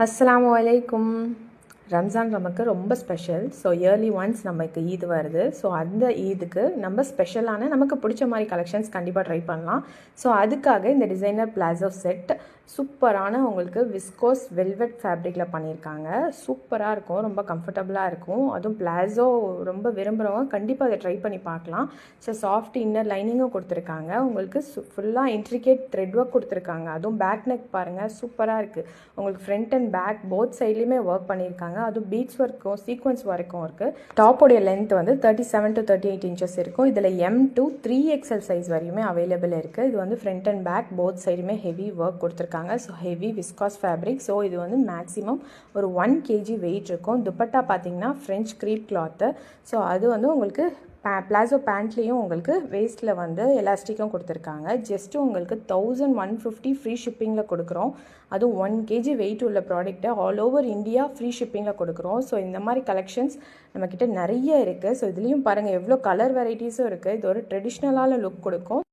அஸ்ஸலாமு அலைக்கும். ரம்ஜான் நமக்கு ரொம்ப ஸ்பெஷல். ஸோ இயர்லி ஒன்ஸ் நமக்கு ஈத் வருது. ஸோ அந்த ஈதுக்கு நம்ம ஸ்பெஷலான நமக்கு பிடிச்ச மாதிரி கலெக்ஷன்ஸ் கண்டிப்பாக ட்ரை பண்ணலாம். ஸோ அதுக்காக இந்த டிசைனர் பிளாசோ செட் சூப்பரான உங்களுக்கு விஸ்கோஸ் வெல்வெட் ஃபேப்ரிக்கில் பண்ணியிருக்காங்க. சூப்பராக இருக்கும், ரொம்ப கம்ஃபர்டபுளாக இருக்கும். அதுவும் பிளாசோ ரொம்ப விரும்புகிறவங்க கண்டிப்பாக அதை ட்ரை பண்ணி பார்க்கலாம். ஸோ சாஃப்ட் இன்னர் லைனிங்கும் கொடுத்துருக்காங்க. உங்களுக்கு ஃபுல்லாக இன்ட்ரிகேட் த்ரெட் ஒர்க் கொடுத்துருக்காங்க. அதுவும் பேக் நெக் பாருங்கள், சூப்பராக இருக்குது. உங்களுக்கு ஃப்ரண்ட் அண்ட் பேக் போத் சைட்லேயுமே ஒர்க் பண்ணியிருக்காங்க. அதுவும் பீட்ஸ் ஒர்க்கும் சீக்வன்ஸ் வரைக்கும் இருக்குது. டாப்போடைய லென்த் வந்து 37 to 38 இன்ச்சஸ் இருக்கும். இதில் M to 3XL சைஸ் வரையுமே அவைலபிள் இருக்குது. இது வந்து ஃப்ரண்ட் அண்ட் பேக் போத் சைடுமே ஹெவி ஒர்க் கொடுத்துருக்காங்க. So heavy viscose fabric. So இது வந்து மேக்ஸிமம் ஒரு 1 kg வெயிட் இருக்கும். துப்பட்டா பார்த்தீங்கன்னா ஃப்ரெஞ்ச் க்ரீப் கிளாத்து. ஸோ அது வந்து உங்களுக்கு பிளாசோ பேண்ட்லேயும் உங்களுக்கு வேஸ்ட்டில் வந்து எலாஸ்டிக்கும் கொடுத்துருக்காங்க. ஜஸ்ட்டு உங்களுக்கு 1150 ஃப்ரீ ஷிப்பிங்கில் கொடுக்குறோம். அதுவும் 1 kg வெயிட் உள்ள ப்ராடக்ட்டை ஆல் ஓவர் இந்தியா ஃப்ரீ ஷிப்பிங்கில் கொடுக்குறோம். ஸோ இந்த மாதிரி கலெக்ஷன்ஸ் நம்மக்கிட்ட நிறைய இருக்குது. ஸோ இதுலேயும் பாருங்கள் எவ்வளோ கலர் வெரைட்டிஸும் இருக்குது. இது ஒரு ட்ரெடிஷ்னலான லுக் கொடுக்கும்.